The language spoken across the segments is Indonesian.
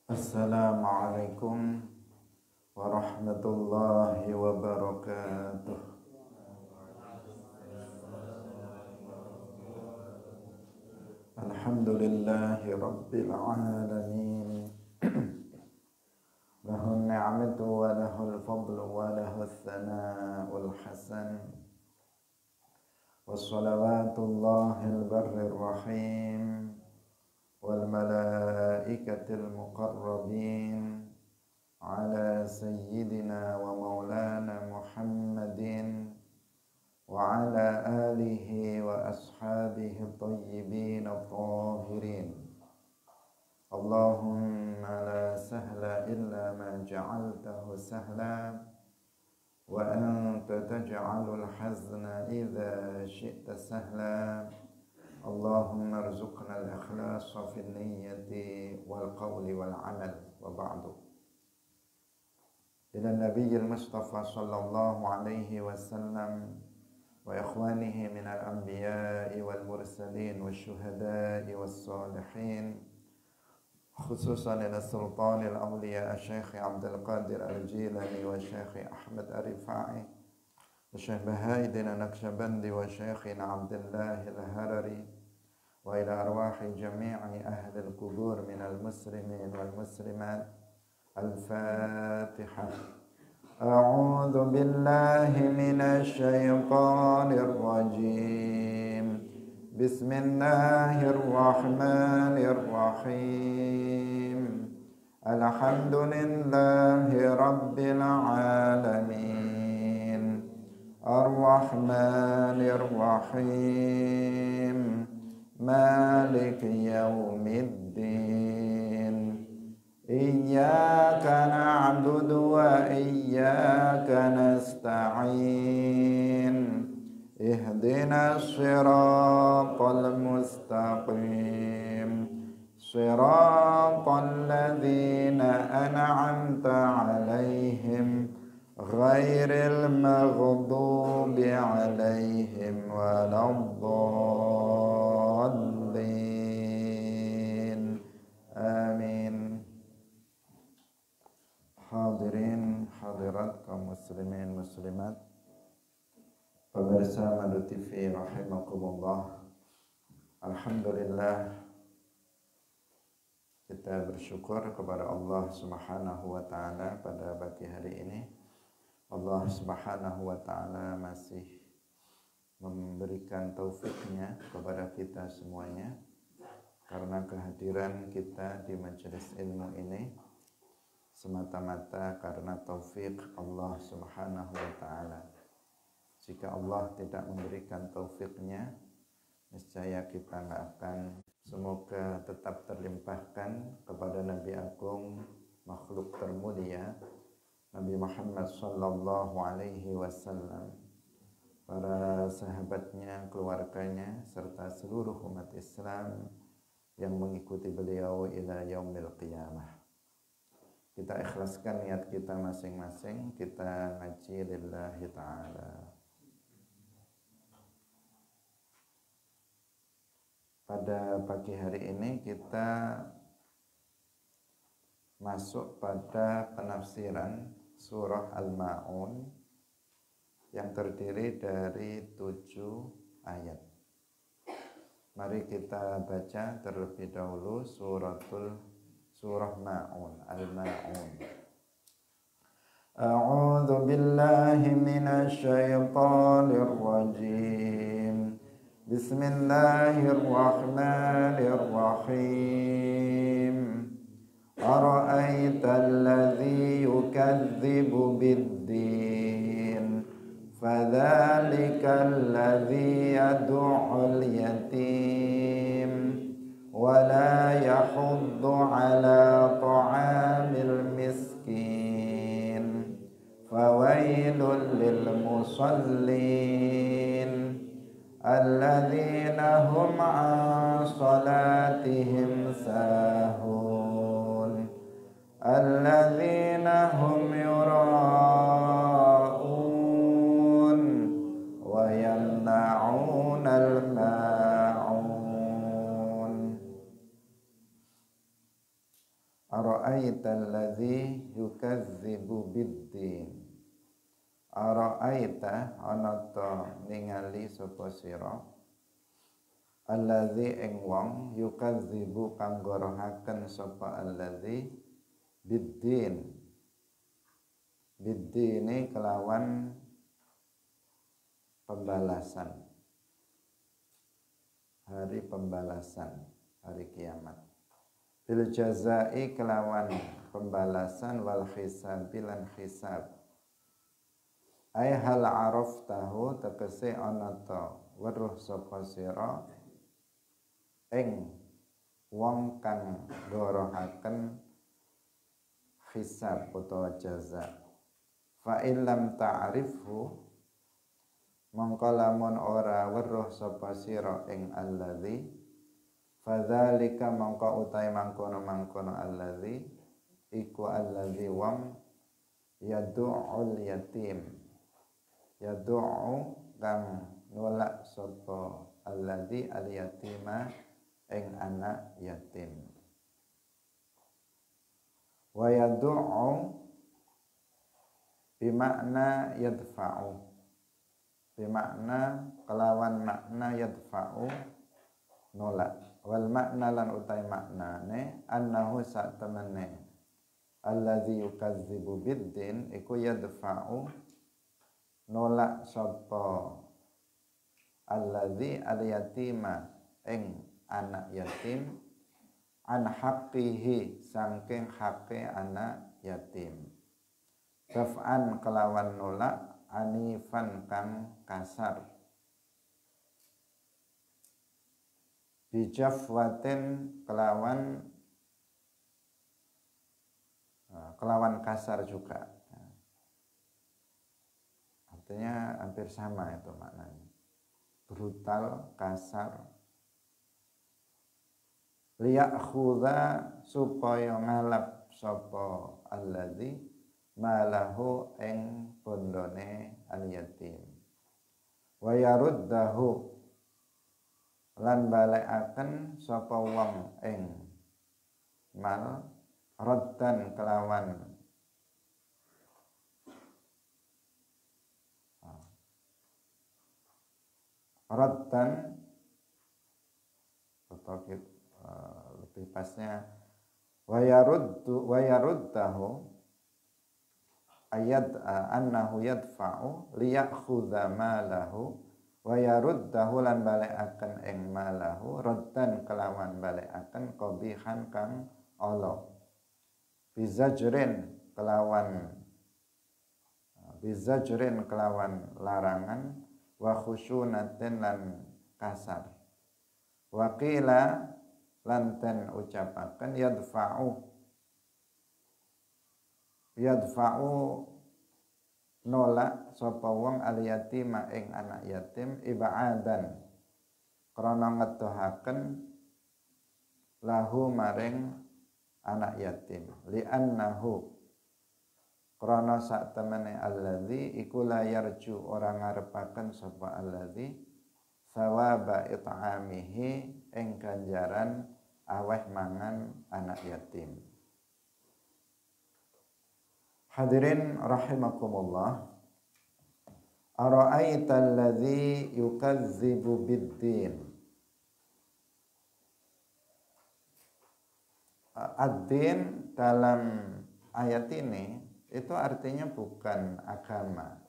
Assalamualaikum warahmatullahi wabarakatuh. Alhamdulillahi rabbil alamin. Lahun ni'matu wa lahul fadlu wa lahul thana'ul hasan. Wassalawatullahil barrir rahim wal malaikatil muqarrabin ala sayyidina wa maulana Muhammadin wa ala alihi wa ashabihi tayyibin at-tahirin. Allahumma la sahla illa ma ja'altahu sahla wa anta taj'alul hazna idza syi'ta sahla. Allahumma arzuqna al-ikhlasa fil niyyati wal qawli wal amal wa ba'du. Ila nabiyil Mustafa sallallahu alaihi wasallam wa ikhwanihi minal anbiya'i wal mursalin wa syuhada'i was salihin, khususan ila sultanil awliya Syekh Abdul Qadir Al-Jilani wa Syekh Ahmad Ar-Rifai wa Syekh Bahaidin Naqsyabandi wa Syekh Abdullah Al-Harari wa ila arwahi jami'i ahli al-qubur minal muslimin wal muslimat. Al-Fatihah. A'udzu billahi minasy syaithanir rajim. Bismillahirrahmanirrahim. Alhamdulillahi rabbil alamin. Ar-Rahmanir Rahim. Maliki yaumiddin. Iyyaka na'budu wa iyyaka nasta'in. Ihdinas siratal mustaqim. Siratal ladzina an'amta 'alaihim ghairil maghdubi 'alaihim waladdallin. Amin. Hadirin hadirat kaum muslimin muslimat, pemirsa Madu TV rahimakumullah. Alhamdulillah, kita bersyukur kepada Allah Subhanahu wa taala pada pagi hari ini. Allah Subhanahu wa taala masih memberikan taufiknya kepada kita semuanya, karena kehadiran kita di majelis ilmu ini semata-mata karena taufik Allah Subhanahu wa ta'ala. Jika Allah tidak memberikan taufiknya, niscaya kita nggak akan. Semoga tetap terlimpahkan kepada Nabi Agung, makhluk termulia, Nabi Muhammad sallallahu alaihi wasallam, para sahabatnya, keluarganya, serta seluruh umat Islam yang mengikuti beliau ila yaumil qiyamah. Kita ikhlaskan niat kita masing-masing, kita ngaji lillahi ta'ala. Pada pagi hari ini kita masuk pada penafsiran surah Al-Ma'un yang terdiri dari 7 ayat. Mari kita baca terlebih dahulu surah Ma'un, Al-Ma'un. A'udzu billahi minasy syaithanir rajim. Bismillahirrahmanirrahim. Ara'aital ladzi yukadzibu bid-din, fadzalikal ladzi yad'ul yatim wala yahuddu ala ta'amil miskin, fawailul lil musallin alladzina hum an salatihim sahun alladzina hum yura'un wa yamna'unal ma'un. ara'aital ladzi yukadzibu biddin. Ara'aita ana ta ningali sapa sira alladzi ing wong yukadzibu kang gorohaken sapa alladzi biddin. Biddine kelawan pembalasan, hari pembalasan, hari kiamat. Bil jazai kelawan pembalasan wal hisabi lan hisab. Ai hal araftahu tegese ana ta weruh sapa sira ing wong kang gorohaken hisab utawa jaza. Fa illam ta'rifhu mongko lamun ora weruh sapa sira ing alladzi fadzalika mongko utai mangkono alladzi iku alladzi wong yad'ul yatim yad'u kang nolak sapa alladzi al yatima ing anak yatim wa yad'u bimakna yadfa'u bimakna kelawan makna yadfa'u nolak wal makna lan utai maknane annahu sak temene allazi yukadzibu biddin iku yadfa'u nolak sapa allazi al yatima ing anak yatim an haqqihi saking haqqe anak yatim daf'an kelawan nolak anifan kang kasar bijafwatin kelawan kasar juga, artinya hampir sama itu maknanya, brutal, kasar. Liyakhudha supaya ngalap sapa alladzi malahu ing bondone al yatim wa yaruddahu lan balekaken sapa wong ing mal raddan kelawan raddan atau lebih pasnya wa yaruddahu ayat annahu yadfa'u liyakhudha malahu wa yaruddahu lan balekaken ing malahu raddan kelawan balekaken qabihan kang ala bizajrin kelawan larangan wa khusyunatin lan kasar wa qila lan ten ucapaken yadfa'u nolak sapa wong al yatima ing anak yatim ibaadan krana ngedohaken lahu maring anak yatim li'annahu krana sak temene alladzi iku la yarju ora ngarepaken sapa alladzi sawaba it'amihi ing ganjaran aweh mangan anak yatim. Hadirin rahimakumullah, ara'aital ladzi yukadzibu biddin. Ad-din dalam ayat ini itu artinya bukan agama,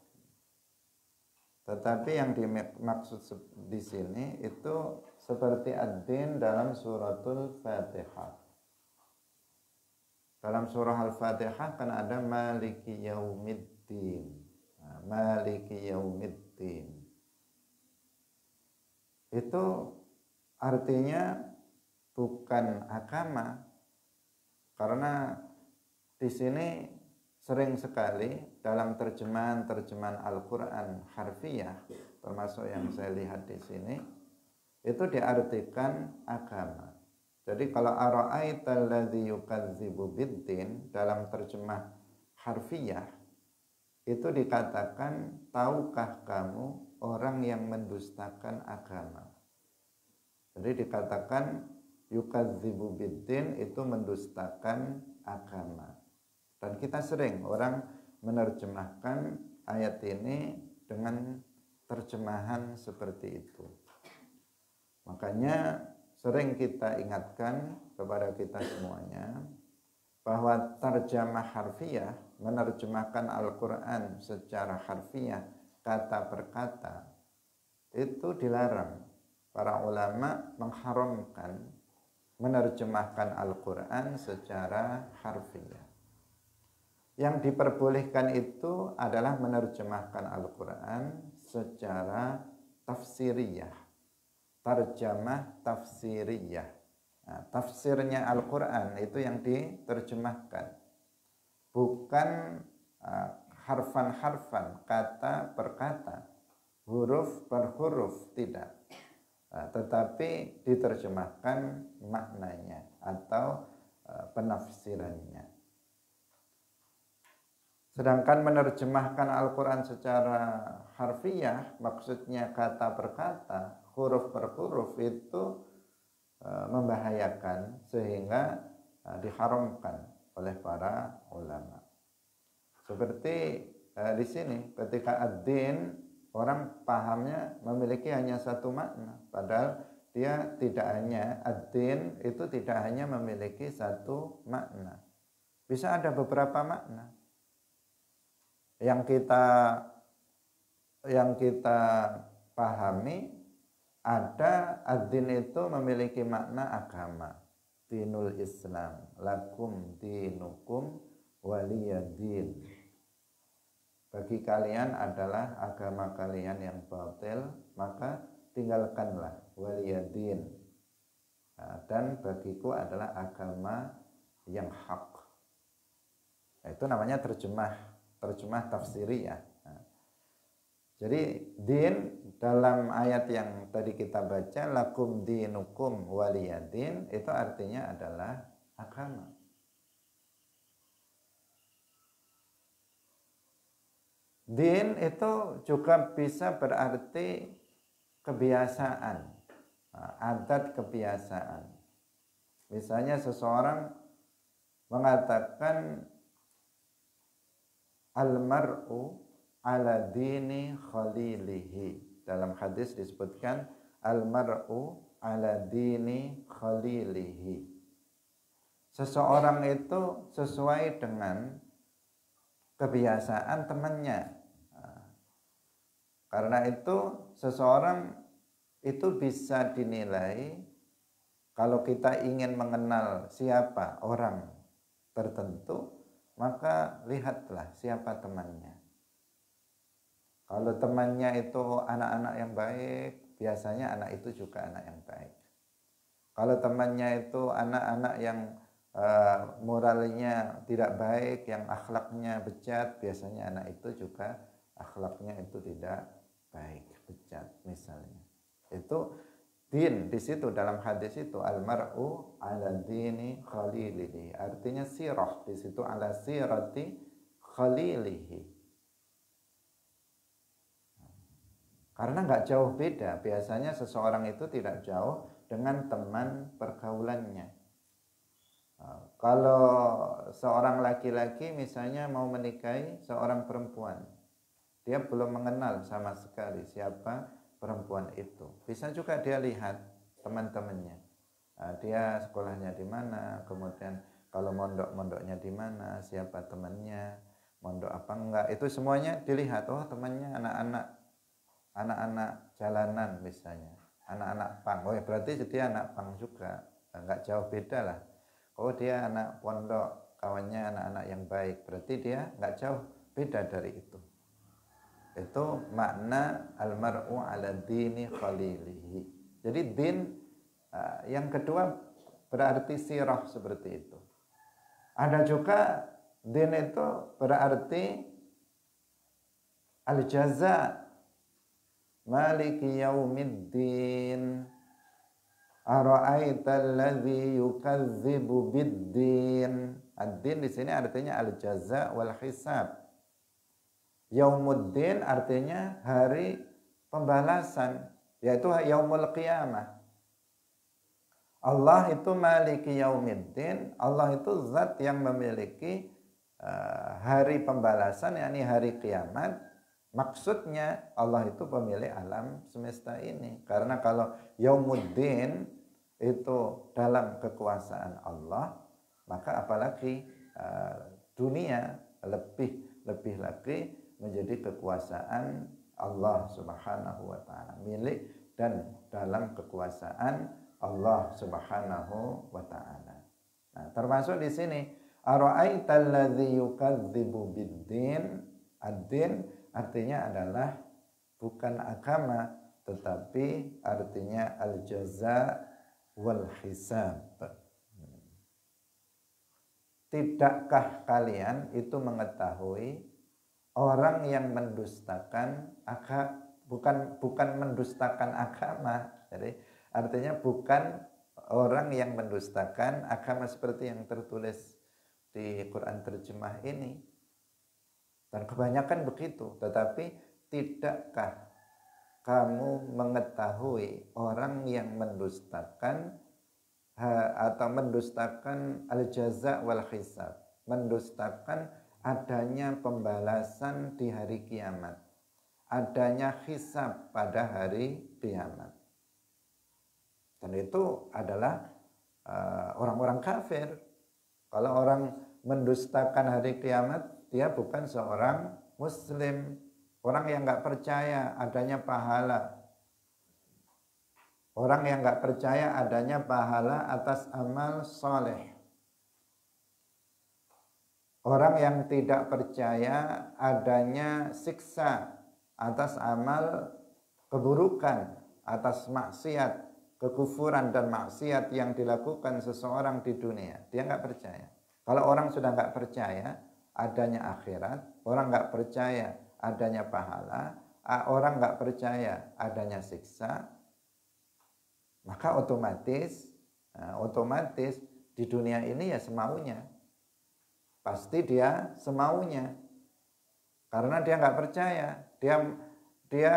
tetapi yang dimaksud di sini itu seperti ad-din dalam suratul Fatihah. Dalam surah Al-Fatihah kan ada Maliki Yaumiddin. Nah, Maliki Yaumiddin. Itu artinya bukan agama, karena di sini sering sekali dalam terjemahan Al-Quran harfiah, termasuk yang saya lihat di sini, itu diartikan agama. Jadi kalau ara'aital ladzi yukadzibu biddin dalam terjemah harfiah itu dikatakan tahukah kamu orang yang mendustakan agama. Jadi dikatakan yukadzibu biddin itu mendustakan agama. Dan kita sering orang menerjemahkan ayat ini dengan terjemahan seperti itu. Makanya sering kita ingatkan kepada kita semuanya bahwa terjemah harfiah, menerjemahkan Al-Quran secara harfiah, kata per kata, itu dilarang. Para ulama mengharamkan menerjemahkan Al-Quran secara harfiah. Yang diperbolehkan itu adalah menerjemahkan Al-Quran secara tafsiriyah, terjemah tafsiriyah. Nah, tafsirnya Al-Quran itu yang diterjemahkan, bukan harfan-harfan, kata per kata, huruf per huruf, tidak. Tetapi diterjemahkan maknanya atau penafsirannya. Sedangkan menerjemahkan Al-Quran secara harfiah, maksudnya kata per kata, huruf per huruf, itu membahayakan sehingga diharamkan oleh para ulama. Seperti di sini ketika ad-din, orang pahamnya memiliki hanya satu makna, padahal dia tidak hanya ad-din itu tidak hanya memiliki satu makna. Bisa ada beberapa makna. Yang kita pahami, ada ad-din itu memiliki makna agama, dinul Islam, lakum dinukum waliyadin. Bagi kalian adalah agama kalian yang batil, maka tinggalkanlah waliyadin. Dan bagiku adalah agama yang hak. Itu namanya terjemah tafsiriyah. Jadi din dalam ayat yang tadi kita baca, lakum dinukum waliyadin, itu artinya adalah agama. Din itu juga bisa berarti kebiasaan, adat kebiasaan. Misalnya seseorang mengatakan al-mar'u ala dini khalilihi. Dalam hadis disebutkan al-mar'u ala dini khalilihi. Seseorang itu sesuai dengan kebiasaan temannya. Karena itu seseorang itu bisa dinilai, kalau kita ingin mengenal siapa orang tertentu, maka lihatlah siapa temannya. Kalau temannya itu anak-anak yang baik, biasanya anak itu juga anak yang baik. Kalau temannya itu anak-anak yang moralnya tidak baik, yang akhlaknya bejat, biasanya anak itu juga akhlaknya itu tidak baik, bejat misalnya. Itu din di situ, dalam hadis itu al-mar'u ala dini khalilihi. Artinya sirah di situ, ala sirati khalilihi. Karena nggak jauh beda, biasanya seseorang itu tidak jauh dengan teman pergaulannya. Kalau seorang laki-laki misalnya mau menikahi seorang perempuan, dia belum mengenal sama sekali siapa perempuan itu. Bisa juga dia lihat teman-temannya, dia sekolahnya di mana, kemudian kalau mondoknya di mana, siapa temannya, mondok apa enggak, itu semuanya dilihat. Oh, temannya anak-anak jalanan misalnya, anak-anak pang. Oh ya, berarti dia anak pang juga, enggak jauh beda lah. Oh, dia anak pondok, kawannya anak-anak yang baik, berarti dia enggak jauh beda dari itu. Itu makna al-mar'u ala dini khalilihi. Jadi din yang kedua berarti sirah seperti itu. Ada juga din itu berarti al-jaza, maliki yaumiddin, ara'aita alladhi yukadzibu biddin. Ad-din di sini artinya al-jaza wal hisab. Yaumuddin artinya hari pembalasan, yaitu yaumul qiyamah. Allah itu maliki yaumiddin, Allah itu zat yang memiliki hari pembalasan, yakni hari kiamat. Maksudnya Allah itu pemilik alam semesta ini. Karena kalau yaumuddin itu dalam kekuasaan Allah, maka apalagi dunia lebih lagi menjadi kekuasaan Allah Subhanahu wa taala, milik dan dalam kekuasaan Allah Subhanahu wa taala. Nah, termasuk di sini ara'aital ladzi yukadzibu biddin. Ad-din artinya adalah bukan agama, tetapi artinya al-jaza wal hisab. Tidakkah kalian itu mengetahui orang yang mendustakan agama, bukan mendustakan agama. Jadi artinya bukan orang yang mendustakan agama seperti yang tertulis di Quran terjemah ini. Dan kebanyakan begitu. Tetapi tidakkah kamu mengetahui orang yang mendustakan atau mendustakan al-jaza wal hisab, mendustakan adanya pembalasan di hari kiamat, adanya hisab pada hari kiamat. Dan itu adalah orang-orang kafir. Kalau orang mendustakan hari kiamat, dia bukan seorang muslim, orang yang nggak percaya adanya pahala, orang yang nggak percaya adanya pahala atas amal soleh, orang yang tidak percaya adanya siksa atas amal keburukan, atas maksiat, kekufuran dan maksiat yang dilakukan seseorang di dunia. Dia nggak percaya. Kalau orang sudah nggak percaya adanya akhirat, orang nggak percaya adanya pahala, orang nggak percaya adanya siksa, maka otomatis di dunia ini ya semaunya. Pasti dia semaunya. Karena dia nggak percaya. Dia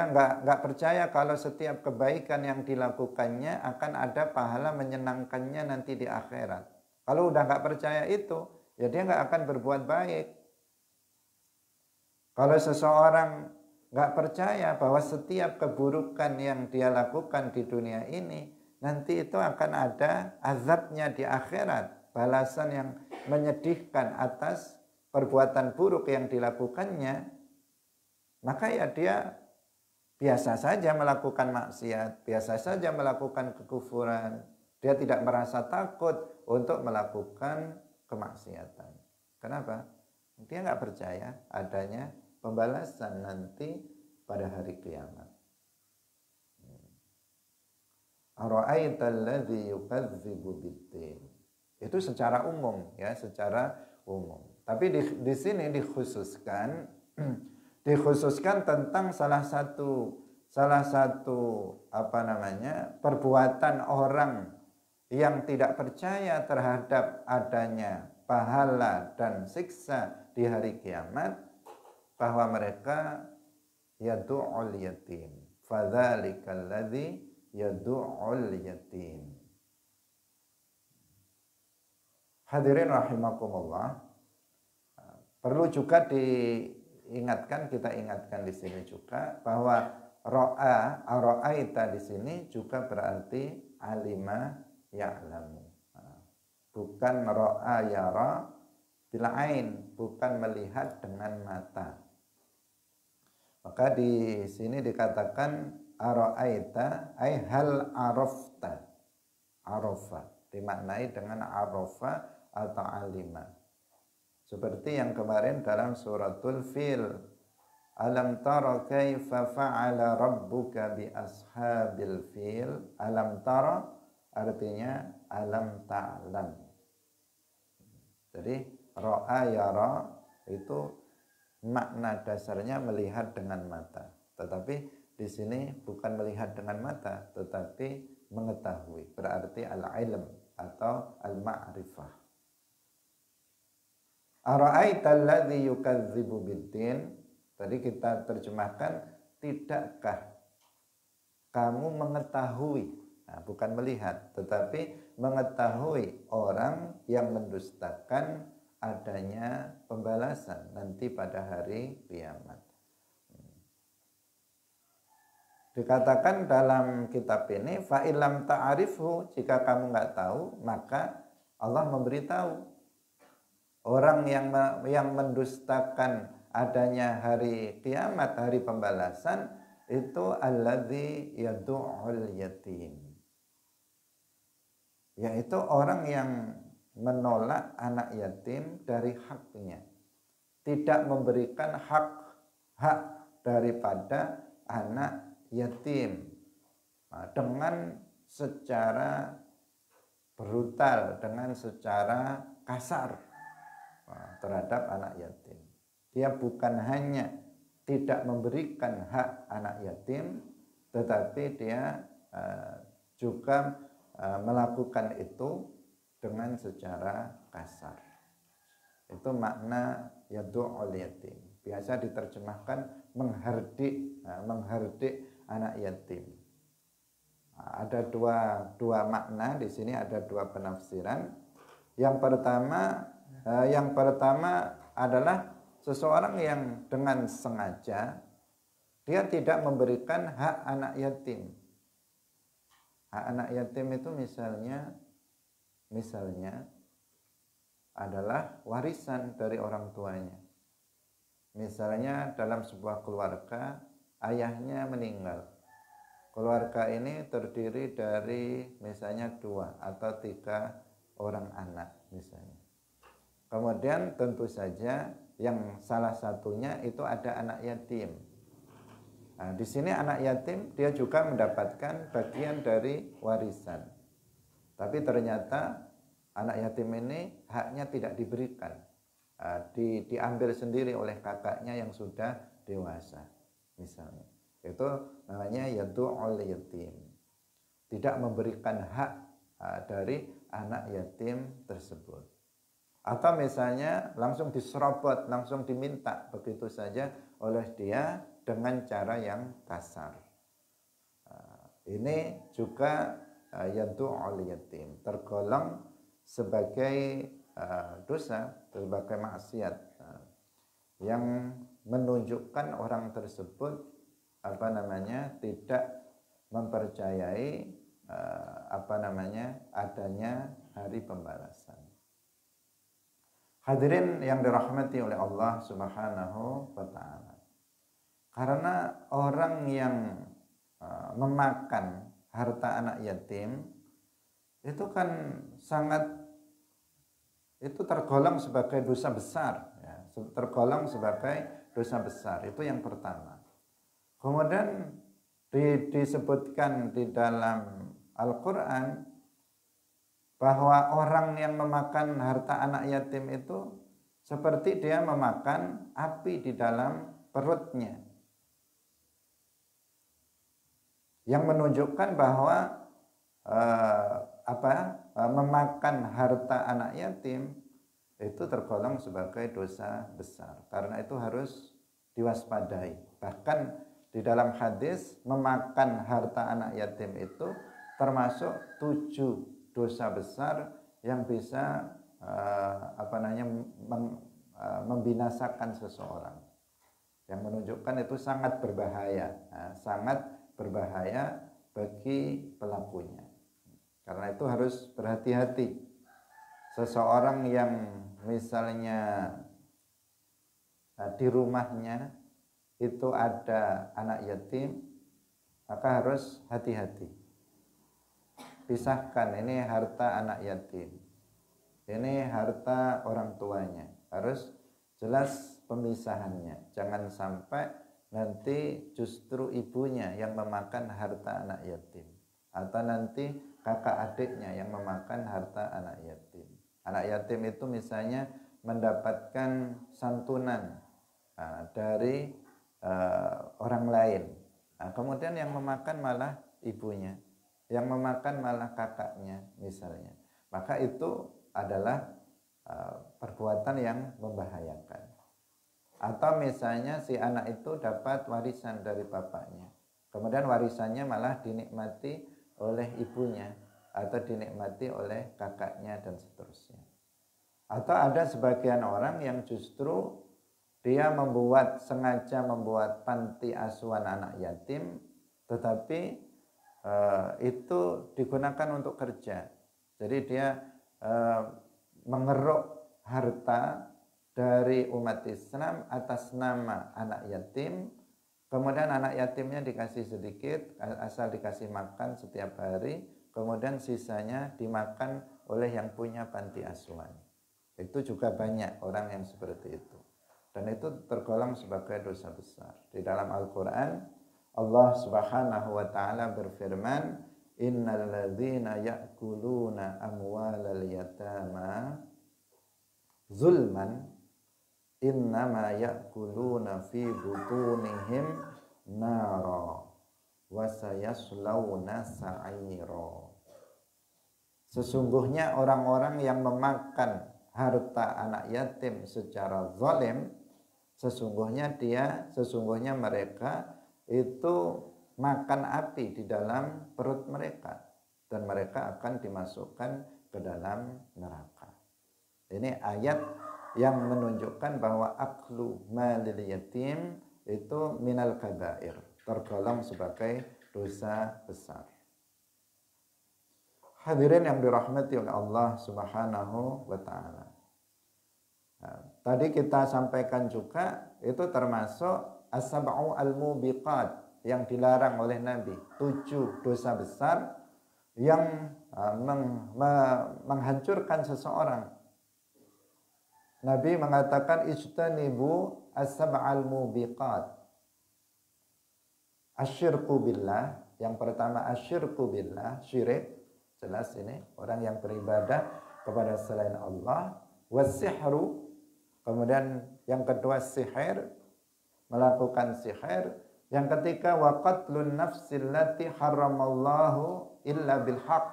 nggak percaya kalau setiap kebaikan yang dilakukannya akan ada pahala menyenangkannya nanti di akhirat. Kalau udah nggak percaya itu, ya dia nggak akan berbuat baik. Kalau seseorang nggak percaya bahwa setiap keburukan yang dia lakukan di dunia ini, nanti itu akan ada azabnya di akhirat, balasan yang menyedihkan atas perbuatan buruk yang dilakukannya, maka ya dia biasa saja melakukan maksiat, biasa saja melakukan kekufuran. Dia tidak merasa takut untuk melakukan kemaksiatan. Kenapa? Dia nggak percaya adanya pembalasan nanti pada hari kiamat. Ara'aital ladzi yukadzibu biddin. Itu secara umum ya, secara umum. Tapi di sini dikhususkan tentang salah satu perbuatan orang yang tidak percaya terhadap adanya pahala dan siksa di hari kiamat, bahwa mereka yadu'ul yatim. Fadzalikal ladzi yadu'ul yatim. Hadirin rahimakumullah, perlu juga kita ingatkan di sini juga bahwa ara'aita di sini juga berarti alima ya'lamu. Bukan ra'a yara bil ain, bukan melihat dengan mata. Maka di sini dikatakan ara'aita ay hal arafta. Arafa dimaknai dengan arafa atau alima. Seperti yang kemarin dalam suratul Fil. Alam tara kaifa fa'ala rabbuka bi ashabil fil. Alam tara artinya alam ta'lam. Jadi ra'a yara itu makna dasarnya melihat dengan mata. Tetapi di sini bukan melihat dengan mata, tetapi mengetahui. Berarti al-ilm atau al-ma'rifah. Ara'aital ladzi yukadzibu biddin. Tadi kita terjemahkan, tidakkah kamu mengetahui, nah, bukan melihat, tetapi mengetahui orang yang mendustakan adanya pembalasan nanti pada hari kiamat. Dikatakan dalam kitab ini, fa illam ta'rifhu, jika kamu nggak tahu, maka Allah memberitahu orang yang mendustakan adanya hari kiamat, hari pembalasan, itu alladzi yadu'ul yatim, yaitu orang yang menolak anak yatim dari haknya, tidak memberikan hak daripada anak yatim dengan secara brutal, dengan secara kasar terhadap anak yatim. Dia bukan hanya tidak memberikan hak anak yatim, tetapi dia juga melakukan itu dengan secara kasar. Itu makna yadu'ul yatim. Biasa diterjemahkan menghardik anak yatim. Ada dua makna di sini, ada dua penafsiran. Yang pertama adalah seseorang yang dengan sengaja dia tidak memberikan hak anak yatim. Hak anak yatim itu misalnya adalah warisan dari orang tuanya. Misalnya dalam sebuah keluarga, ayahnya meninggal. Keluarga ini terdiri dari misalnya 2 atau 3 orang anak misalnya. Kemudian tentu saja yang salah satunya itu ada anak yatim. Nah, di sini anak yatim dia juga mendapatkan bagian dari warisan. Tapi ternyata anak yatim ini haknya tidak diberikan. Diambil sendiri oleh kakaknya yang sudah dewasa misalnya. Itu namanya yadu'ul yatim. Tidak memberikan hak dari anak yatim tersebut. Atau misalnya langsung diserobot, langsung diminta begitu saja oleh dia dengan cara yang kasar. Ini juga yadu'ul yatim, tergolong sebagai dosa, sebagai maksiat yang menunjukkan orang tersebut tidak mempercayai adanya hari pembalasan. Hadirin yang dirahmati oleh Allah Subhanahu wa taala. Karena orang yang memakan harta anak yatim itu kan itu tergolong sebagai dosa besar, ya, tergolong sebagai dosa besar. Itu yang pertama. Kemudian disebutkan di dalam Al-Quran bahwa orang yang memakan harta anak yatim itu seperti dia memakan api di dalam perutnya, yang menunjukkan bahwa memakan harta anak yatim itu tergolong sebagai dosa besar. Karena itu harus diwaspadai. Bahkan di dalam hadis, memakan harta anak yatim itu termasuk 7 dosa besar yang bisa membinasakan seseorang. Yang menunjukkan itu sangat berbahaya bagi pelakunya. Karena itu harus berhati-hati. Seseorang yang misalnya di rumahnya itu ada anak yatim, maka harus hati-hati. Pisahkan, ini harta anak yatim, ini harta orang tuanya. Harus jelas pemisahannya. Jangan sampai nanti justru ibunya yang memakan harta anak yatim, atau nanti kakak adiknya yang memakan harta anak yatim. Anak yatim itu misalnya mendapatkan santunan dari orang lain. Kemudian yang memakan malah ibunya, yang memakan malah kakaknya misalnya. Maka itu adalah perbuatan yang membahayakan. Atau misalnya si anak itu dapat warisan dari bapaknya, kemudian warisannya malah dinikmati oleh ibunya, atau dinikmati oleh kakaknya dan seterusnya. Atau ada sebagian orang yang justru dia sengaja membuat panti asuhan anak yatim, tetapi itu digunakan untuk kerja. Jadi dia mengeruk harta dari umat Islam atas nama anak yatim. Kemudian anak yatimnya dikasih sedikit, asal dikasih makan setiap hari. Kemudian sisanya dimakan oleh yang punya panti asuhan. Itu juga banyak orang yang seperti itu. Dan itu tergolong sebagai dosa besar. Di dalam Al-Quran, Allah Subhanahu wa ta'ala berfirman, innal ladzina ya'kuluna amwalal yatama zulman innama ya'kuluna fi butunihim nara wa sayaslawna sa'ira. Sesungguhnya orang-orang yang memakan harta anak yatim secara zalim, sesungguhnya mereka itu makan api di dalam perut mereka dan mereka akan dimasukkan ke dalam neraka. Ini ayat yang menunjukkan bahwa aklu malil yatim itu minal kabair, tergolong sebagai dosa besar. Hadirin yang dirahmati oleh Allah Subhanahu wa ta'ala. Nah, tadi kita sampaikan juga itu termasuk as-sab'u al-mubiqat yang dilarang oleh Nabi, 7 dosa besar yang menghancurkan seseorang. Nabi mengatakan ijtanibu as-sab'al mubiqat. Asyirku billah, yang pertama asyirku billah, syirik, jelas ini orang yang beribadah kepada selain Allah, wasihru, kemudian yang kedua sihir, melakukan sihir, yang ketiga wa qatlun nafsil lati haramallahu illa bil haq,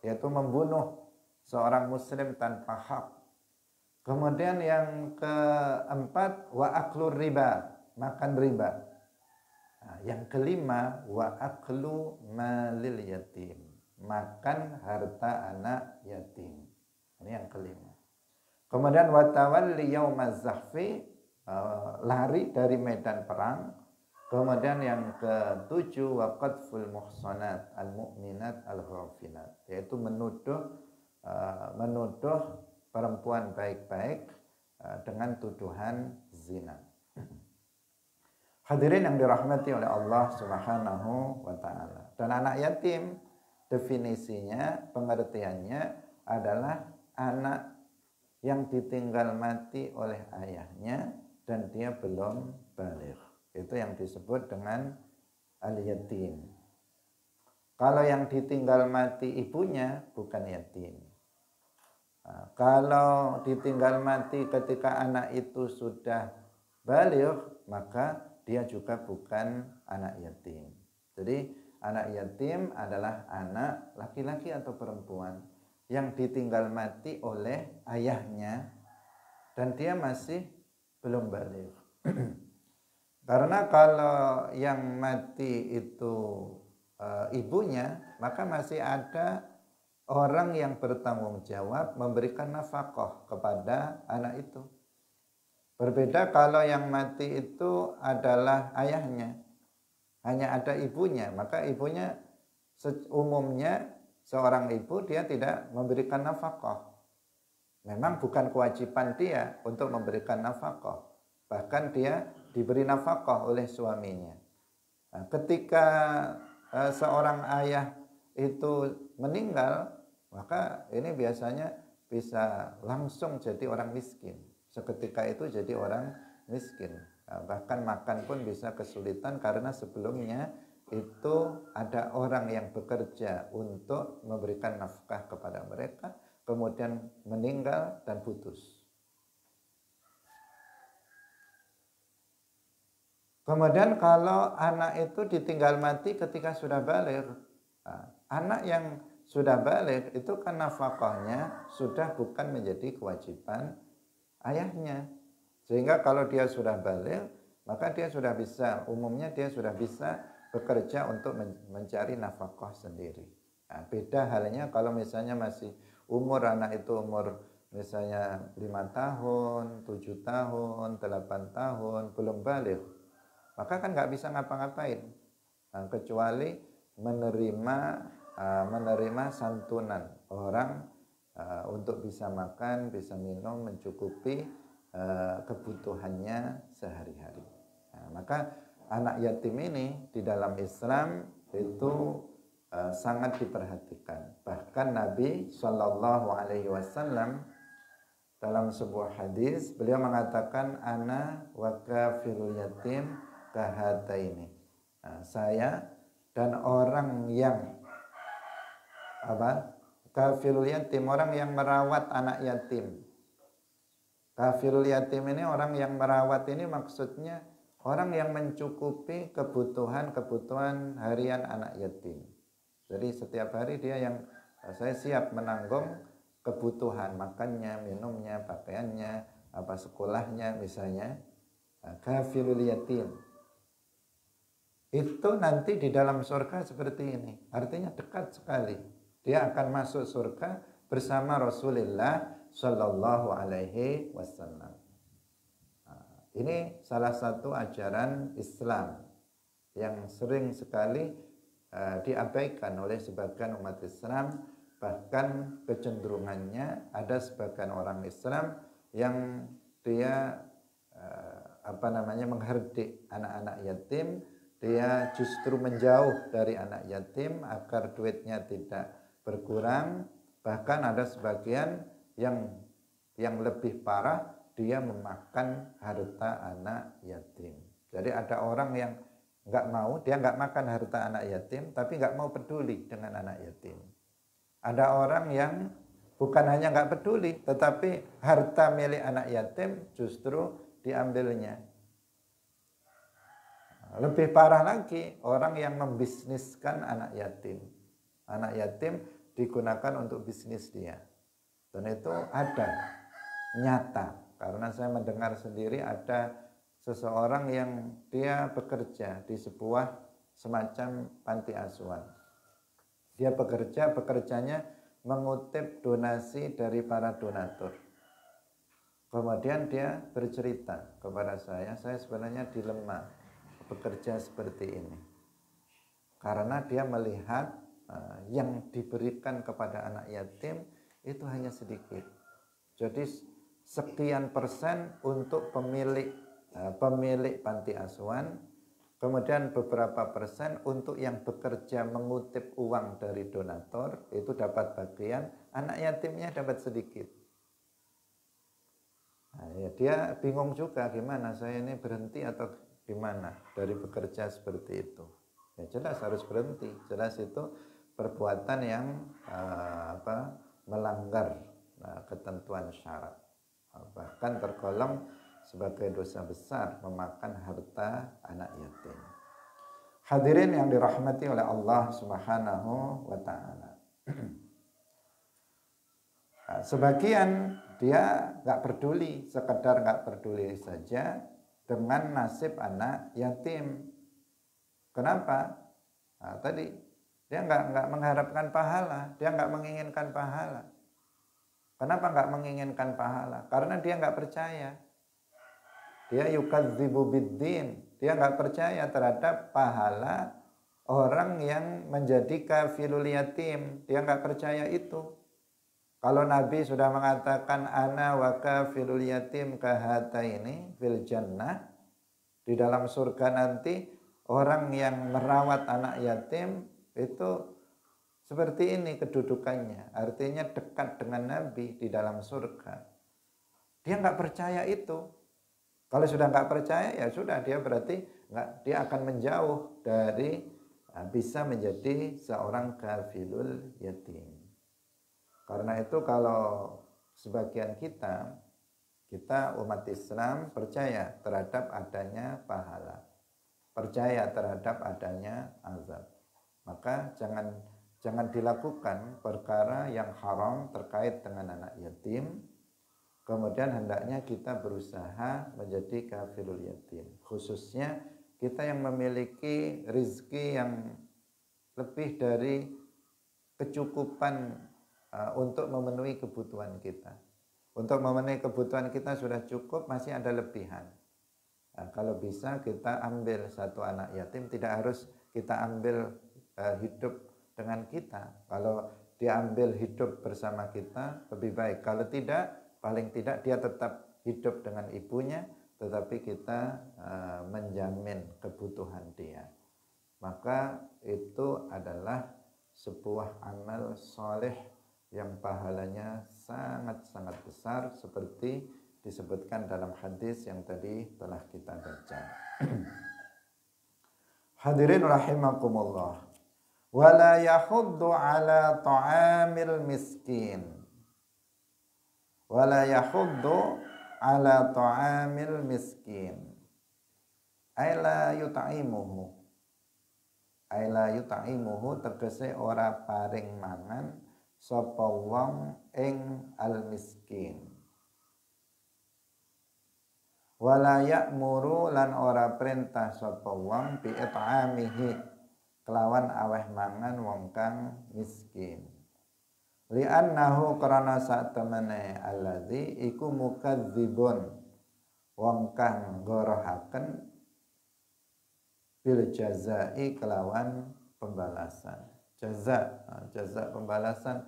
yaitu membunuh seorang muslim tanpa hak. Kemudian yang keempat wa aklur riba, makan riba. Nah, yang kelima wa aklu malil yatim, makan harta anak yatim. Ini yang kelima. Kemudian wa tawalli yaumaz zahfi, lari dari medan perang. Kemudian yang ketujuh wa qadful muhsanat al mu'minat al ghafilat, yaitu menuduh perempuan baik-baik dengan tuduhan zina. Hadirin yang dirahmati oleh Allah Subhanahu wa ta'ala. Dan anak yatim definisinya, pengertiannya adalah anak yang ditinggal mati oleh ayahnya dan dia belum baligh. Itu yang disebut dengan al-yatim. Kalau yang ditinggal mati ibunya bukan yatim. Nah, kalau ditinggal mati ketika anak itu sudah baligh, maka dia juga bukan anak yatim. Jadi anak yatim adalah anak laki-laki atau perempuan yang ditinggal mati oleh ayahnya dan dia masih belum baligh. Karena kalau yang mati itu ibunya, maka masih ada orang yang bertanggung jawab memberikan nafkah kepada anak itu. Berbeda kalau yang mati itu adalah ayahnya, hanya ada ibunya, maka ibunya umumnya seorang ibu dia tidak memberikan nafkah. Memang bukan kewajiban dia untuk memberikan nafkah, bahkan dia diberi nafkah oleh suaminya. Nah, ketika seorang ayah itu meninggal, maka ini biasanya bisa langsung jadi orang miskin. Seketika itu jadi orang miskin. Nah, bahkan makan pun bisa kesulitan karena sebelumnya itu ada orang yang bekerja untuk memberikan nafkah kepada mereka, kemudian meninggal dan putus. Kemudian kalau anak itu ditinggal mati ketika sudah baligh, nah, anak yang sudah baligh itu kan nafkahnya sudah bukan menjadi kewajiban ayahnya. Sehingga kalau dia sudah baligh, maka dia sudah bisa, umumnya dia sudah bisa bekerja untuk mencari nafkah sendiri. Nah, beda halnya kalau misalnya masih umur anak itu umur misalnya 5 tahun, 7 tahun, 8 tahun, belum balik, maka kan nggak bisa ngapa-ngapain. Nah, kecuali menerima santunan orang untuk bisa makan, bisa minum, mencukupi kebutuhannya sehari-hari. Nah, maka anak yatim ini di dalam Islam itu sangat diperhatikan. Bahkan Nabi Shallallahu Alaihi Wasallam dalam sebuah hadis beliau mengatakan ana wa kafirul yatim kahataini. Nah, saya dan orang yang kafirul yatim, orang yang merawat anak yatim. Kafirul yatim ini orang yang merawat, ini maksudnya orang yang mencukupi kebutuhan harian anak yatim. Jadi setiap hari dia yang saya siap menanggung kebutuhan makannya, minumnya, pakaiannya, sekolahnya misalnya. Kafirul yatim itu nanti di dalam surga seperti ini, artinya dekat sekali. Dia akan masuk surga bersama Rasulullah Shallallahu Alaihi Wasallam. Ini salah satu ajaran Islam yang sering sekali diabaikan oleh sebagian umat Islam. Bahkan kecenderungannya ada sebagian orang Islam yang dia menghardik anak-anak yatim. Dia justru menjauh dari anak yatim agar duitnya tidak berkurang. Bahkan ada sebagian yang lebih parah, dia memakan harta anak yatim. Jadi ada orang yang dia nggak makan harta anak yatim, tapi nggak mau peduli dengan anak yatim. Ada orang yang bukan hanya nggak peduli, tetapi harta milik anak yatim justru diambilnya. Lebih parah lagi, orang yang membisniskan anak yatim. Anak yatim digunakan untuk bisnis dia. Dan itu ada, nyata. Karena saya mendengar sendiri ada seseorang yang dia bekerja di sebuah semacam panti asuhan. Dia bekerjanya mengutip donasi dari para donatur. Kemudian dia bercerita kepada saya sebenarnya dilema bekerja seperti ini. Karena dia melihat yang diberikan kepada anak yatim itu hanya sedikit. Jadi sekian persen untuk pemilik panti asuhan, kemudian beberapa persen untuk yang bekerja mengutip uang dari donatur, itu dapat bagian, anak yatimnya dapat sedikit. Nah, ya dia bingung juga, gimana saya ini berhenti atau gimana dari bekerja seperti itu. Ya jelas harus berhenti, jelas itu perbuatan yang melanggar ketentuan syarat, bahkan tergolong sebagai dosa besar memakan harta anak yatim. Hadirin yang dirahmati oleh Allah Subhanahu wa taala. Sebagian dia nggak peduli, sekedar nggak peduli saja dengan nasib anak yatim. Kenapa? Tadi dia nggak mengharapkan pahala, dia nggak menginginkan pahala. Kenapa nggak menginginkan pahala? Karena dia nggak percaya. Dia yukadzibu biddin, dia nggak percaya terhadap pahala orang yang menjadi kafilul yatim. Dia nggak percaya itu. Kalau Nabi sudah mengatakan ana wa kafilul yatim kahataini fil jannah, di dalam surga nanti orang yang merawat anak yatim itu seperti ini kedudukannya, artinya dekat dengan Nabi di dalam surga. Dia nggak percaya itu. Kalau sudah nggak percaya ya sudah, dia berarti dia akan menjauh dari bisa menjadi seorang kafilul yatim. Karena itu kalau sebagian kita umat Islam percaya terhadap adanya pahala, percaya terhadap adanya azab, maka jangan dilakukan perkara yang haram terkait dengan anak yatim. Kemudian hendaknya kita berusaha menjadi kafilul yatim, khususnya kita yang memiliki rizki yang lebih dari kecukupan untuk memenuhi kebutuhan kita. Untuk memenuhi kebutuhan kita sudah cukup, masih ada lebihan. Nah, kalau bisa kita ambil satu anak yatim, tidak harus kita ambil hidup dengan kita. Kalau diambil hidup bersama kita lebih baik. Kalau tidak, paling tidak dia tetap hidup dengan ibunya, tetapi kita menjamin kebutuhan dia. Maka itu adalah sebuah amal soleh yang pahalanya sangat-sangat besar, seperti disebutkan dalam hadis yang tadi telah kita baca. Hadirin rahimakumullah. Wala yahuddu ala ta'amil miskin. Wala yahuddu ala ta'amil miskin. Ay la yut'imuhu. Ay la yut'imuhu tegese ora paring mangan sapa wong ing al miskin. Wala ya'muru lan ora perintah sapa wong bi it'amihi kelawan aweh mangan wong kang miskin. Li'annahu karana sak temene alladzi iku mukadzibun wong kang ngorohaken bil jazai kelawan pembalasan. Jaza pembalasan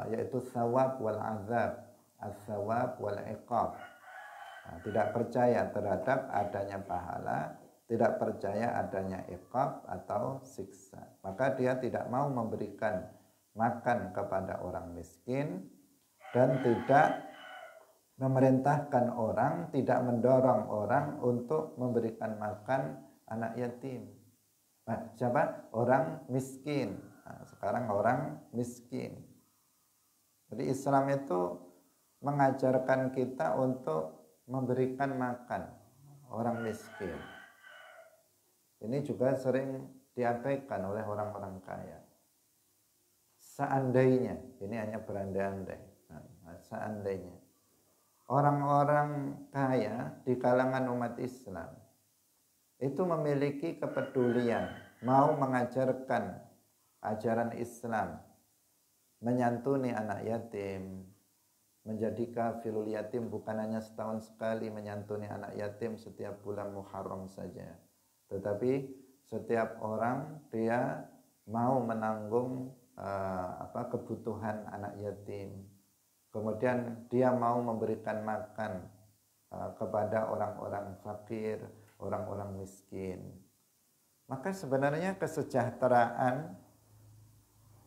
yaitu thawab wal azab, as-thawab wal iqab. Tidak percaya terhadap adanya pahala, tidak percaya adanya iqab atau siksa, maka dia tidak mau memberikan makan kepada orang miskin dan tidak memerintahkan orang, tidak mendorong orang untuk memberikan makan anak yatim. Nah, siapa? Orang miskin. Nah, sekarang orang miskin. Jadi Islam itu mengajarkan kita untuk memberikan makan orang miskin. Ini juga sering diabaikan oleh orang-orang kaya. Seandainya, ini hanya berandai-andai, seandainya orang-orang kaya di kalangan umat Islam itu memiliki kepedulian, mau mengajarkan ajaran Islam, menyantuni anak yatim, menjadi kafilul yatim, bukan hanya setahun sekali menyantuni anak yatim setiap bulan Muharram saja, tetapi setiap orang dia mau menanggung kebutuhan anak yatim, kemudian dia mau memberikan makan kepada orang-orang fakir, orang-orang miskin. Maka sebenarnya kesejahteraan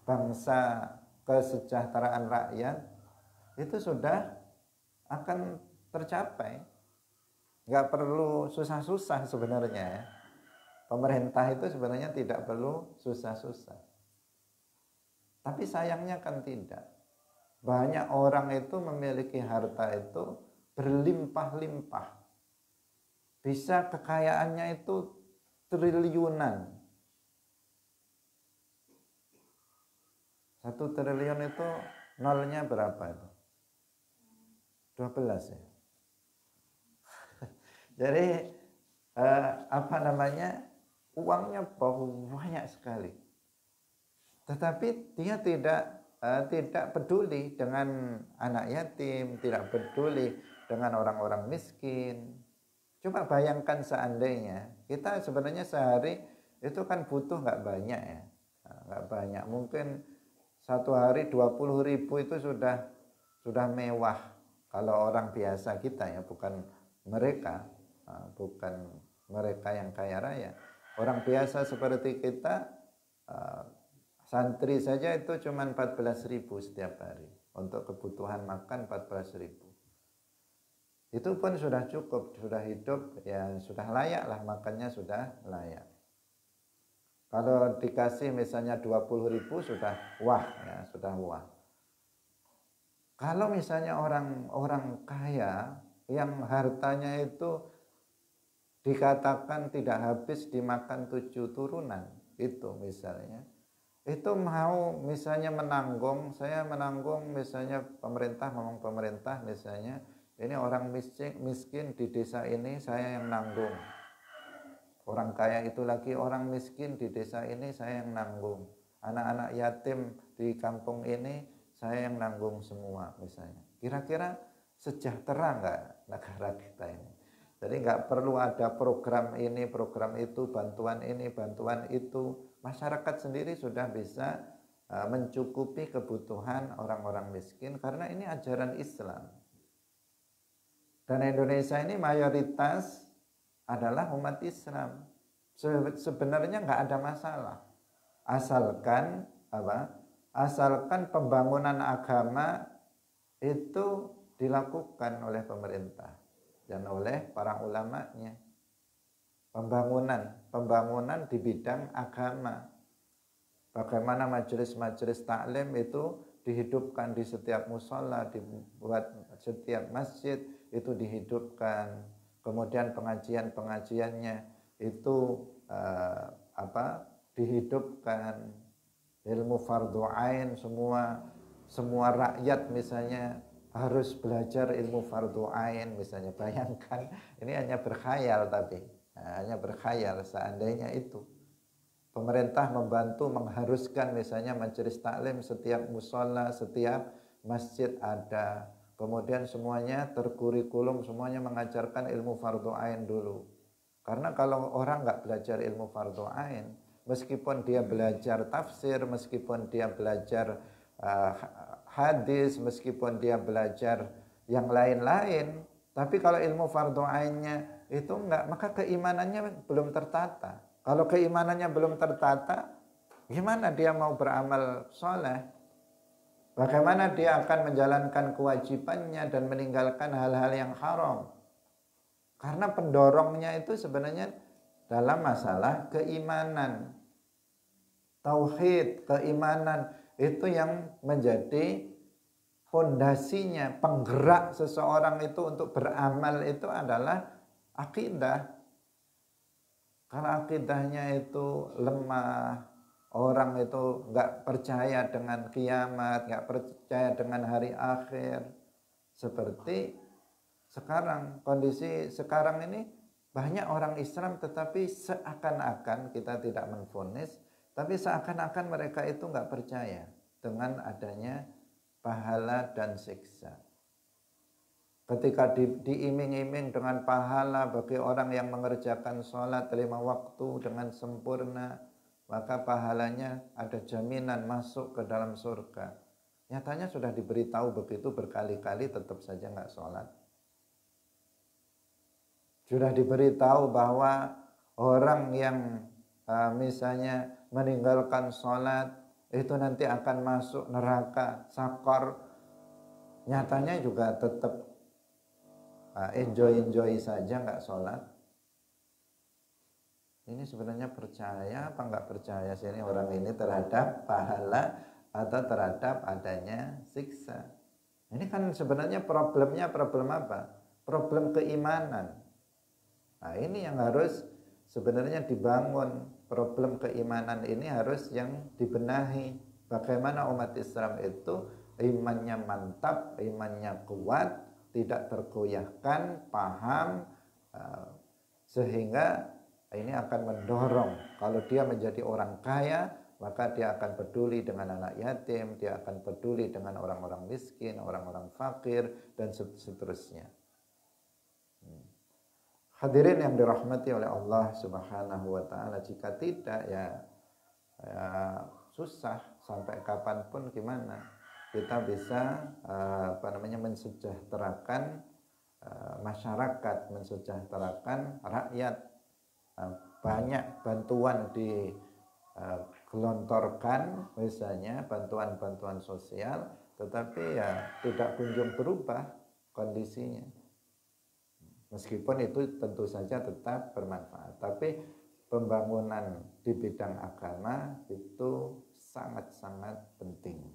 bangsa, kesejahteraan rakyat itu sudah akan tercapai. Nggak perlu susah-susah sebenarnya ya. Pemerintah itu sebenarnya tidak perlu susah-susah. Tapi sayangnya kan tidak. Banyak orang itu memiliki harta itu berlimpah-limpah. Bisa kekayaannya itu triliunan. 1 triliun itu nolnya berapa itu? 12 ya. Jadi uangnya banyak sekali. Tetapi dia tidak peduli dengan anak yatim, tidak peduli dengan orang-orang miskin. Coba bayangkan seandainya kita sebenarnya sehari itu kan butuh nggak banyak ya, nggak banyak. Mungkin satu hari 20.000 itu sudah mewah kalau orang biasa kita ya, bukan mereka yang kaya raya. Orang biasa seperti kita, santri saja itu cuma 14.000 setiap hari untuk kebutuhan makan 14.000. Itu pun sudah cukup, sudah hidup ya, sudah layak lah, makannya sudah layak. Kalau dikasih misalnya 20.000 sudah wah ya, sudah wah. Kalau misalnya orang kaya yang hartanya itu dikatakan tidak habis dimakan 7 turunan, itu misalnya, itu mau misalnya saya menanggung misalnya pemerintah misalnya, ini orang miskin di desa ini saya yang nanggung. Orang kaya itu lagi orang miskin di desa ini saya yang nanggung. anak-anak yatim di kampung ini saya yang nanggung semua misalnya. Kira-kira sejahtera nggak negara kita ini? Jadi nggak perlu ada program ini, program itu, bantuan ini, bantuan itu. Masyarakat sendiri sudah bisa mencukupi kebutuhan orang-orang miskin karena ini ajaran Islam. Dan Indonesia ini mayoritas adalah umat Islam. Sebenarnya nggak ada masalah. Asalkan apa? Asalkan pembangunan agama itu dilakukan oleh pemerintah dan oleh para ulamanya. Pembangunan di bidang agama. Bagaimana majelis-majelis taklim itu dihidupkan di setiap musola, dibuat setiap masjid itu dihidupkan. Kemudian pengajian-pengajiannya itu dihidupkan. Ilmu fardhu ain, semua rakyat misalnya harus belajar ilmu fardhu ain misalnya. Bayangkan ini hanya berkhayal, tapi hanya berkhayal seandainya itu pemerintah membantu mengharuskan misalnya majelis taklim setiap musola, setiap masjid ada. Kemudian semuanya terkurikulum, semuanya mengajarkan ilmu fardhu ain dulu. Karena kalau orang nggak belajar ilmu fardhu ain, meskipun dia belajar tafsir, meskipun dia belajar hadis, meskipun dia belajar yang lain-lain, tapi kalau ilmu fardhu ainnya itu enggak, maka keimanannya belum tertata. Kalau keimanannya belum tertata, gimana dia mau beramal soleh? Bagaimana dia akan menjalankan kewajibannya dan meninggalkan hal-hal yang haram? Karena pendorongnya itu sebenarnya dalam masalah keimanan. Tauhid, keimanan itu yang menjadi fondasinya, penggerak seseorang itu untuk beramal itu adalah akidah. Kalau akidahnya itu lemah, orang itu nggak percaya dengan kiamat, nggak percaya dengan hari akhir. Seperti sekarang, kondisi sekarang ini banyak orang Islam tetapi seakan-akan, kita tidak menvonis, tapi seakan-akan mereka itu nggak percaya dengan adanya pahala dan siksa. Ketika diiming-iming dengan pahala bagi orang yang mengerjakan sholat 5 waktu dengan sempurna, maka pahalanya ada jaminan masuk ke dalam surga. Nyatanya sudah diberitahu begitu berkali-kali, tetap saja nggak sholat. Sudah diberitahu bahwa orang yang misalnya meninggalkan sholat itu nanti akan masuk neraka sakor. Nyatanya juga tetap enjoy saja nggak sholat. Ini sebenarnya percaya apa nggak percaya sih ini orang ini terhadap pahala atau terhadap adanya siksa? Ini kan sebenarnya problemnya problem apa? Problem keimanan. Nah ini yang harus sebenarnya dibangun. Problem keimanan ini harus yang dibenahi. Bagaimana umat Islam itu imannya mantap, imannya kuat, tidak tergoyahkan, paham, sehingga ini akan mendorong. Kalau dia menjadi orang kaya, maka dia akan peduli dengan anak yatim, dia akan peduli dengan orang-orang miskin, orang-orang fakir, dan seterusnya. Hadirin yang dirahmati oleh Allah Subhanahu wa ta'ala, jika tidak ya susah, sampai kapanpun gimana kita bisa mensejahterakan masyarakat, mensejahterakan rakyat. Banyak bantuan digelontorkan, misalnya bantuan-bantuan sosial, tetapi ya tidak kunjung berubah kondisinya. Meskipun itu tentu saja tetap bermanfaat, tapi pembangunan di bidang agama itu sangat-sangat penting.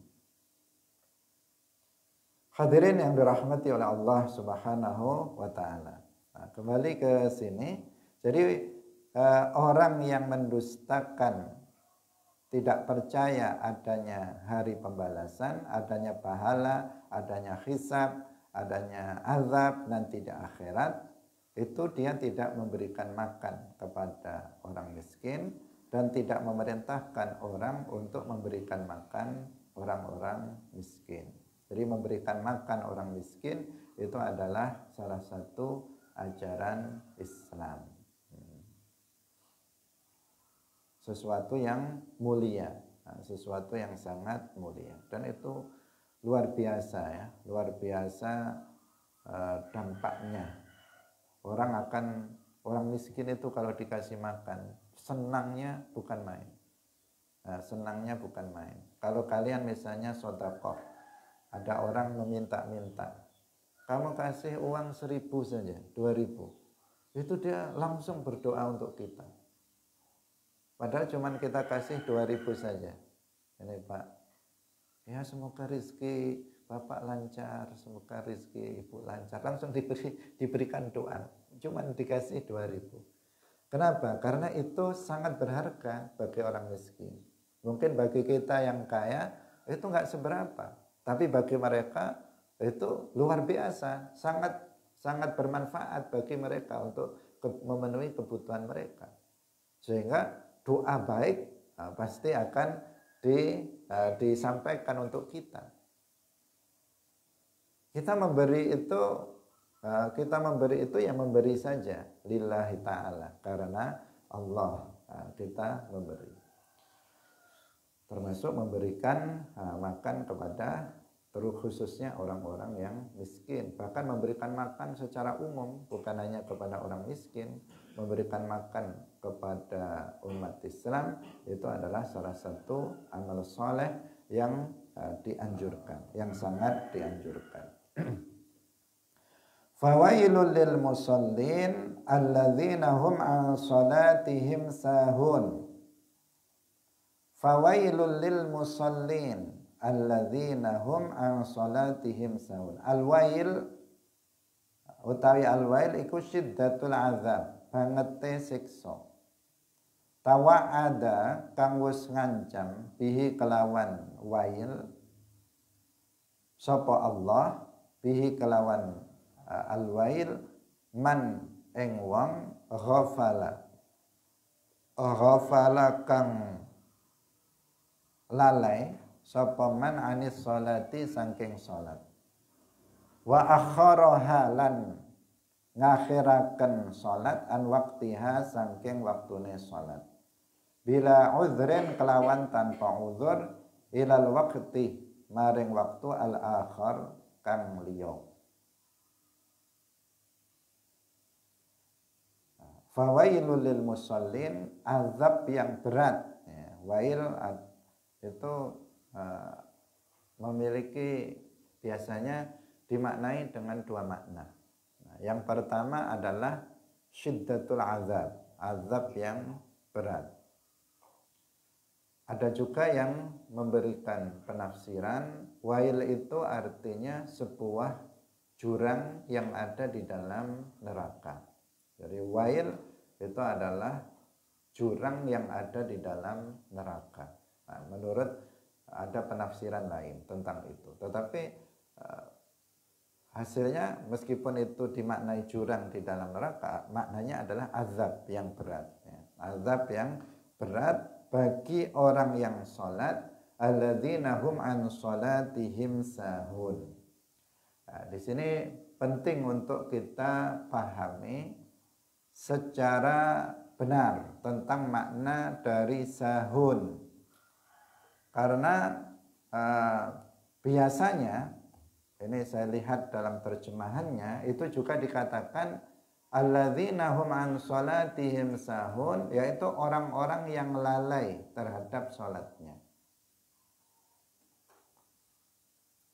Hadirin yang dirahmati oleh Allah Subhanahu wa ta'ala. Nah, kembali ke sini. Jadi orang yang mendustakan, tidak percaya adanya hari pembalasan, adanya pahala, adanya hisab, adanya azab nanti di akhirat, itu dia tidak memberikan makan kepada orang miskin, dan tidak memerintahkan orang untuk memberikan makan orang-orang miskin. Jadi memberikan makan orang miskin itu adalah salah satu ajaran Islam. Sesuatu yang mulia, sesuatu yang sangat mulia, dan itu luar biasa ya, luar biasa dampaknya. Orang miskin itu kalau dikasih makan, senangnya bukan main. Senangnya bukan main. Kalau kalian misalnya sedekah, ada orang meminta-minta, kamu kasih uang 1.000 saja, 2.000, itu dia langsung berdoa untuk kita. Padahal cuman kita kasih 2.000 saja. Ini Pak, ya semoga rezeki Bapak lancar, semoga rezeki Ibu lancar. Langsung diberikan doa. Cuman dikasih 2.000. Kenapa? Karena itu sangat berharga bagi orang miskin. Mungkin bagi kita yang kaya itu nggak seberapa. Tapi bagi mereka itu luar biasa. Sangat bermanfaat bagi mereka untuk memenuhi kebutuhan mereka. Sehingga doa baik pasti akan disampaikan untuk kita. Kita memberi itu yang memberi saja lillahi ta'ala, karena Allah kita memberi. Termasuk memberikan makan kepada khususnya orang-orang yang miskin. Bahkan memberikan makan secara umum, bukan hanya kepada orang miskin. Memberikan makan kepada umat Islam itu adalah salah satu amal soleh yang dianjurkan, yang sangat dianjurkan. Fawailul lil musallin alladzina hum an salatihim sahun. Fawailul lil musallin alladzina hum an salatihim sahun. Al-wail utawi al-wail iku syiddatul azab, bangete siksa. Tawa'ada kang wis ngancam bihi kelawan wail sapa Allah, bihi kelawan al-wail man ing wong ghafala kang lalai sapa man anis sholati saking salat, wa akharaha lan ngakhiraken salat an waktiha saking waktune salat, bila uzrin kelawan tanpa uzur, ilal waqti maring waktu al-akhar kang liya. Fawailul lil musallin, azab yang berat ya. Wail itu memiliki biasanya dimaknai dengan dua makna. Yang pertama adalah syiddatul azab, azab yang berat. Ada juga yang memberikan penafsiran wail itu artinya sebuah jurang yang ada di dalam neraka. Jadi wail itu adalah jurang yang ada di dalam neraka. Nah, menurut ada penafsiran lain tentang itu. Tetapi hasilnya meskipun itu dimaknai jurang di dalam neraka, maknanya adalah azab yang berat. Ya. Azab yang berat bagi orang yang sholat, alladzina hum an sholatihim sahun. Nah, di sini penting untuk kita pahami secara benar tentang makna dari sahun. Karena biasanya, ini saya lihat dalam terjemahannya, itu juga dikatakan alladzina hum an sholatihim sahun, yaitu orang-orang yang lalai terhadap sholatnya.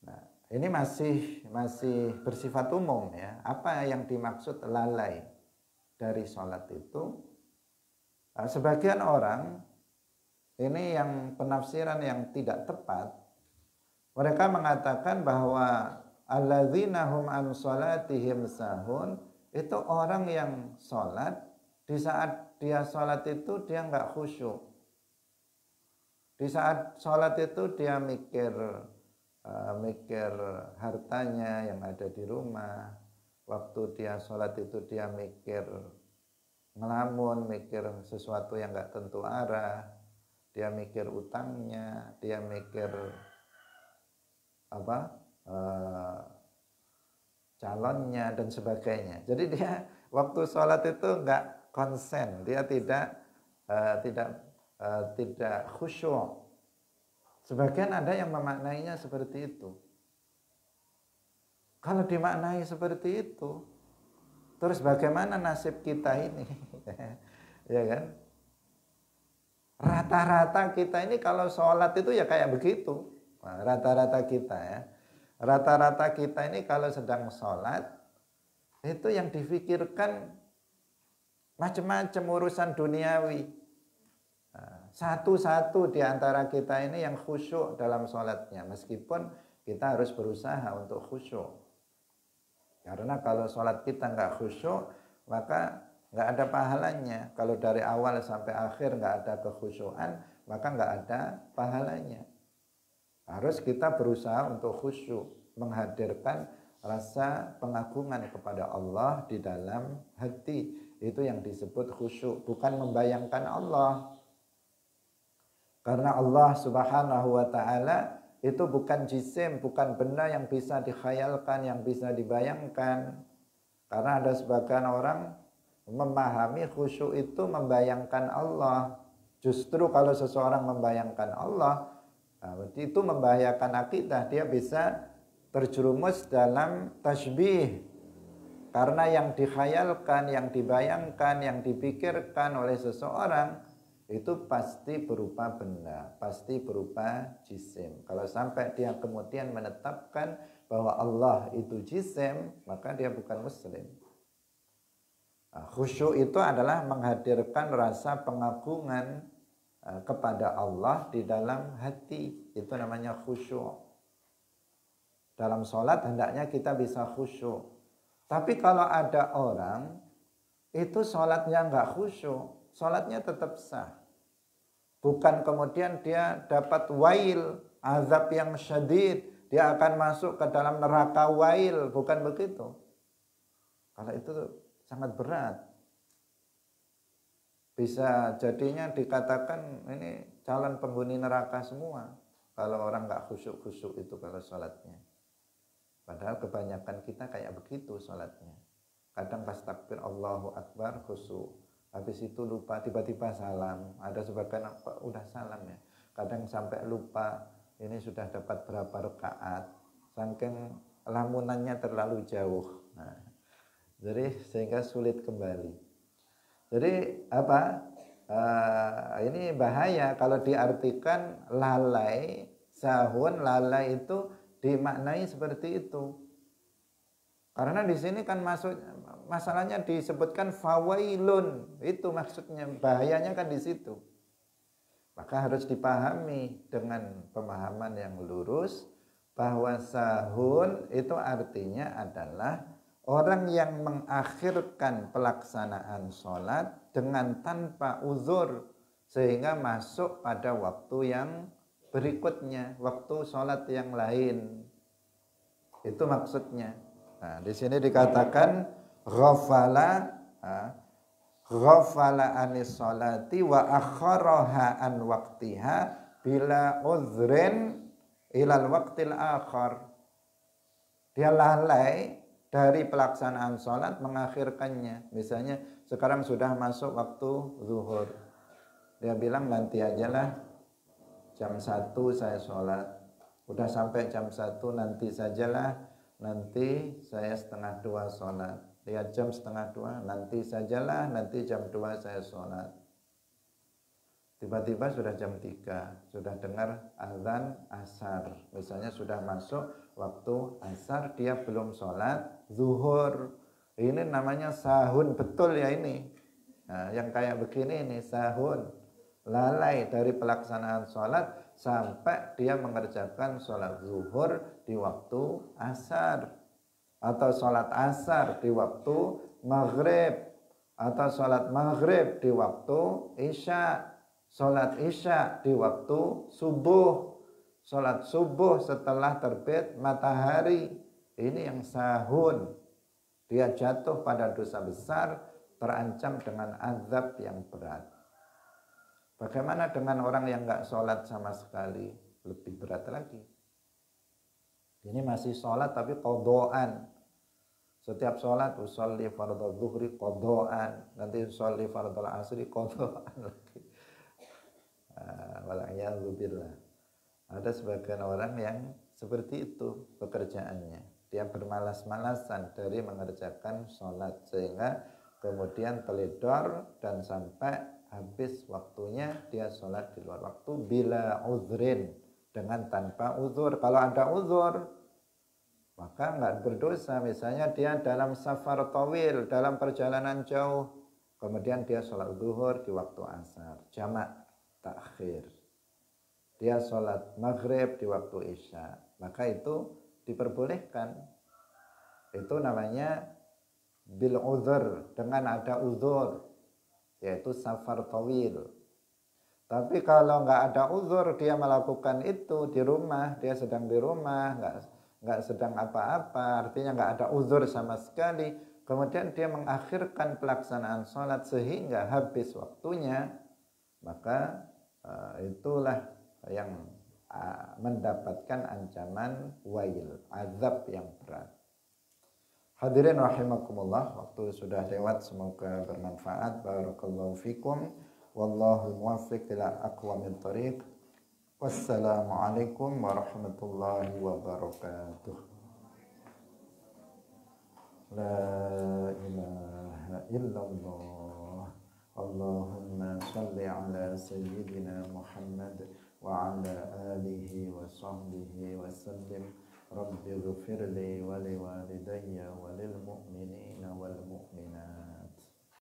Nah, ini masih bersifat umum ya. Apa yang dimaksud lalai dari sholat itu? Sebagian orang, ini yang penafsiran yang tidak tepat, mereka mengatakan bahwa alladzina hum an sholatihim sahun itu orang yang sholat, di saat dia sholat itu dia nggak khusyuk. Di saat sholat itu dia mikir hartanya yang ada di rumah. Waktu dia sholat itu dia mikir ngelamun, mikir sesuatu yang nggak tentu arah, dia mikir utangnya, dia mikir apa calonnya dan sebagainya. Jadi dia waktu sholat itu nggak konsen, dia tidak khusyuk. Sebagian ada yang memaknainya seperti itu. Kalau dimaknai seperti itu, terus bagaimana nasib kita ini? Ya kan? Rata-rata kita ini kalau sholat itu ya kayak begitu. Nah, rata-rata kita ya. Rata-rata kita ini kalau sedang sholat, itu yang difikirkan macam-macam urusan duniawi. Nah, satu-satu di antara kita ini yang khusyuk dalam sholatnya. Meskipun kita harus berusaha untuk khusyuk. Karena kalau sholat kita nggak khusyuk, maka nggak ada pahalanya. Kalau dari awal sampai akhir nggak ada kekhusyuan, maka nggak ada pahalanya. Harus kita berusaha untuk khusyuk, menghadirkan rasa pengagungan kepada Allah di dalam hati. Itu yang disebut khusyuk, bukan membayangkan Allah. Karena Allah Subhanahu wa ta'ala itu bukan jisim, bukan benda yang bisa dikhayalkan, yang bisa dibayangkan. Karena ada sebagian orang memahami khusyuk itu membayangkan Allah. Justru kalau seseorang membayangkan Allah, itu membahayakan akidah. Dia bisa terjerumus dalam tasbih. Karena yang dikhayalkan, yang dibayangkan, yang dipikirkan oleh seseorang itu pasti berupa benda, pasti berupa jisim. Kalau sampai dia kemudian menetapkan bahwa Allah itu jisim, maka dia bukan muslim. Khusyuk itu adalah menghadirkan rasa pengagungan kepada Allah di dalam hati. Itu namanya khusyuk. Dalam sholat hendaknya kita bisa khusyuk. Tapi kalau ada orang itu sholatnya nggak khusyuk, sholatnya tetap sah. Bukan kemudian dia dapat wail, azab yang syadid, dia akan masuk ke dalam neraka wail, bukan begitu. Kalau itu sangat berat. Bisa jadinya dikatakan ini calon penghuni neraka semua. Kalau orang nggak khusyuk-khusyuk itu kalau sholatnya. Padahal kebanyakan kita kayak begitu sholatnya. Kadang pas takbir Allahu Akbar khusyuk. Habis itu lupa, tiba-tiba salam. Ada sebagian udah salam ya. Kadang sampai lupa ini sudah dapat berapa rakaat. Saking lamunannya terlalu jauh. Nah, jadi sehingga sulit kembali. Jadi apa? Ini bahaya kalau diartikan lalai, sahun, lalai itu dimaknai seperti itu. Karena di sini kan masalahnya disebutkan fawailun, itu maksudnya bahayanya kan di situ. Maka harus dipahami dengan pemahaman yang lurus bahwa sahun itu artinya adalah orang yang mengakhirkan pelaksanaan sholat dengan tanpa uzur sehingga masuk pada waktu yang berikutnya, waktu sholat yang lain. Itu maksudnya. Nah, di sini dikatakan ghafala anis sholati wa akharaha an waqtiha bila uzrin ilal waqtil akhar. Dia lalai dari pelaksanaan sholat mengakhirkannya. Misalnya sekarang sudah masuk waktu zuhur. Dia bilang nanti ajalah jam 1 saya sholat. Udah sampai jam 1 nanti sajalah. Nanti saya 1:30 sholat. Lihat jam 1:30, nanti sajalah, nanti jam 2 saya sholat. Tiba-tiba sudah jam 3, sudah dengar azan asar. Misalnya sudah masuk waktu asar, dia belum sholat zuhur. Ini namanya sahun, betul ya ini. Nah, yang kayak begini ini sahun. Lalai dari pelaksanaan sholat sampai dia mengerjakan sholat zuhur di waktu asar, atau sholat asar di waktu maghrib, atau sholat maghrib di waktu isya, sholat isya di waktu subuh, sholat subuh setelah terbit matahari. Ini yang sahun. Dia jatuh pada dosa besar terancam dengan azab yang berat. Bagaimana dengan orang yang nggak sholat sama sekali? Lebih berat lagi. Ini masih sholat tapi qadhaan. Setiap sholat usolli fardhu zuhri qadhaan, nanti usolli fardhu asri qadhaan lagi. Wala'iyadzubillah. Ada sebagian orang yang seperti itu pekerjaannya. Dia bermalas-malasan dari mengerjakan sholat sehingga kemudian teledor dan sampai habis waktunya dia sholat di luar waktu bila uzrin, dengan tanpa uzur. Kalau ada uzur maka nggak berdosa. Misalnya dia dalam safar tawil, dalam perjalanan jauh, kemudian dia sholat zuhur di waktu asar, jamak takhir. Dia sholat maghrib di waktu isya, maka itu diperbolehkan. Itu namanya bil uzur, dengan ada uzur, yaitu safar tawil. Tapi kalau nggak ada uzur, dia melakukan itu di rumah, dia sedang di rumah, nggak sedang apa-apa, artinya nggak ada uzur sama sekali, kemudian dia mengakhirkan pelaksanaan sholat sehingga habis waktunya, maka itulah yang mendapatkan ancaman wail, azab yang berat. Hadirin rahimakumullah, waktu sudah lewat, semoga bermanfaat. Barakallahu fikum, wallahu muwaffiq ila aqwamit thoriq. Wassalamualaikum warahmatullahi wabarakatuh. La ilaha illallah. Allahumma salli ala sayyidina Muhammad wa ala alihi wa sahbihi wa sallim. Rabbi ghfirli wa liwalidayya wa lil mu'minina wal mu'minat.